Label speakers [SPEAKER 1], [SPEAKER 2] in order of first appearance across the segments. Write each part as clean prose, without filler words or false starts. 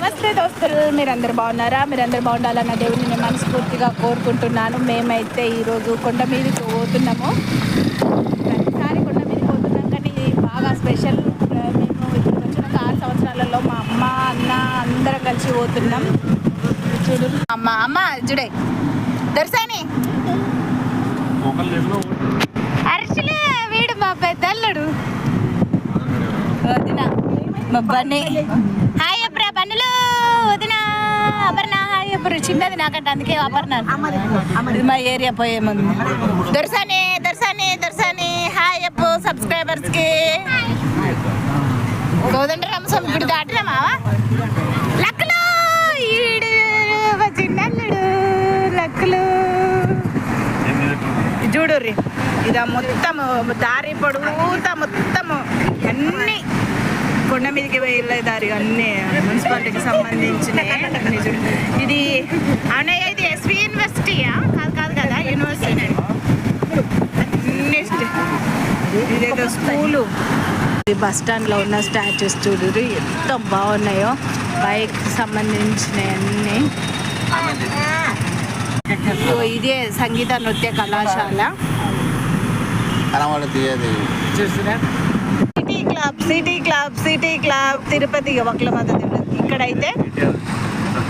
[SPEAKER 1] నమస్తే దోస్తులు, మీరందరూ బాగున్నారా? మీరందరూ బాగుండాలన్న దేవుడిని నేను మనస్ఫూర్తిగా కోరుకుంటున్నాను. మేమైతే ఈరోజు కొండ మీదకి పోతున్నాము. ప్రతిసారి కొండ మీదకి పోతున్నాం, కానీ బాగా స్పెషల్. మేము ఇప్పుడు వచ్చిన 6 సంవత్సరాలలో మా అమ్మ అన్న అందరం కలిసి పోతున్నాం. చూడు అమ్మ చూడే దర్శని అరిచిలే వీడు మా పెద్దల్లుడు వదిన మా బన్నీ. హాయ్ అప్రా బన్నులు వదిన అపర్ణ. హాయ్ అప్పుడు చిన్నది నాకంటే, అందుకే అపర్ణ మా ఏరియా పోయే ముందు. దర్శని దర్శని దర్శని హాయ్ అప్పు సబ్స్క్రైబర్స్కి. కోదండరామస్వామి గుడి దాటినామా? లక్కులు ఈడు మా చిన్నల్లుడు లక్కులు చూడుర్రి. ఇదా మొత్తము దారి పొడుగుతా మొత్తము అన్నీ కొండ మీదకి వెళ్ళే దారి, అన్నీ మున్సిపాలిటీకి సంబంధించిన. ఇది అన్నయ్య ఇది ఎస్వి యూనివర్సిటీయా? కాదు కదా, యూనివర్సిటీ. నెక్స్ట్ ఇదేదో స్కూలు. బస్ స్టాండ్లో ఉన్న స్టాచ్యూస్ చూడు ఎంత బాగున్నాయో, బైక్ సంబంధించినవన్నీ. ఇదే సంగీత నృత్య కళాశాల. చూస్తున్నా సిటీ క్లబ్ తిరుపతి వక్లమాత తిరుపతి. ఇక్కడైతే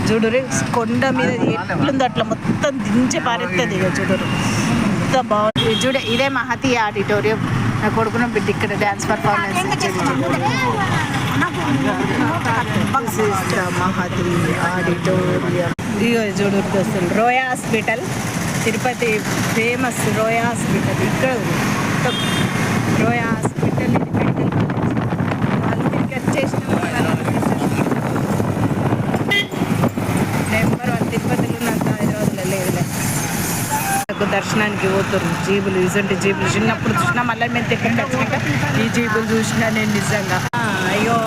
[SPEAKER 1] చూడురు కొండ మీద ఎట్లుందో అట్లా మొత్తం దించి పారెత్తది. ఇక చూడరు ఎంత బాగుంది. చూడ ఇదే మహతి ఆడిటోరియం. నా కొడుకున్న బిడ్డ ఇక్కడ డ్యాన్స్ పర్ఫార్మెన్స్ మహతి ఆడిటోరియం. ఇక చూడరు దోస్తులు, రోయా హాస్పిటల్ తిరుపతి ఫేమస్ రోయా హాస్పిటల్. ఇక్కడ రోయా హాస్పిటల్ నెంబర్ 1 తిరుపతిలో నాకు హైదరాబాద్లో లేదులే. దర్శనానికి పోతారు జీబులు. ఇటువంటి జీబులు చిన్నప్పుడు చూసినా, మళ్ళీ మేము తిప్పి వచ్చినాక ఈ జీబులు చూసినా నేను నిజంగా. అయ్యో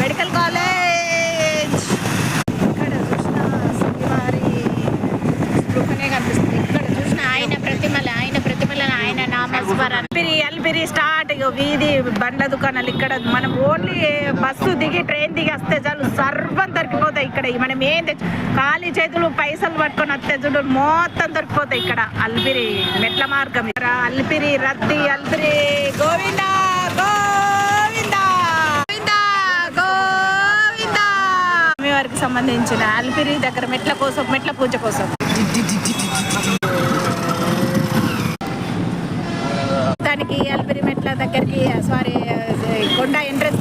[SPEAKER 1] మెడికల్ కాలేజ్ ఇక్కడ చూసిన శ్రీవారి స్పృహనే కనిపిస్తుంది. ఇక్కడ చూసిన ఆయన ప్రతిమల ఆయన నామస్మరణ. అల్పిరి స్టార్ట్. వీధి బండ్ల దుకాణాలు. ఇక్కడ మనం ఓన్లీ బస్సు దిగి ట్రైన్ దిగి వస్తే చాలు సర్వం దొరికిపోతాయి. ఇక్కడ మనం ఏం ఖాళీ చేతులు పైసలు పట్టుకొని వస్తే చూడు మొత్తం దొరికిపోతాయి ఇక్కడ. అల్పిరి మెట్ల మార్గం. అల్పిరి రద్దీ. అల్పిరి గోవిందా గోవిందా గోవిందా గోవిందా. వారికి సంబంధించిన అల్పిరి దగ్గర మెట్ల పూజ కోసం దానికి అల్పిరి మెట్ల దగ్గరికి కొండ ఎంట్రెన్స్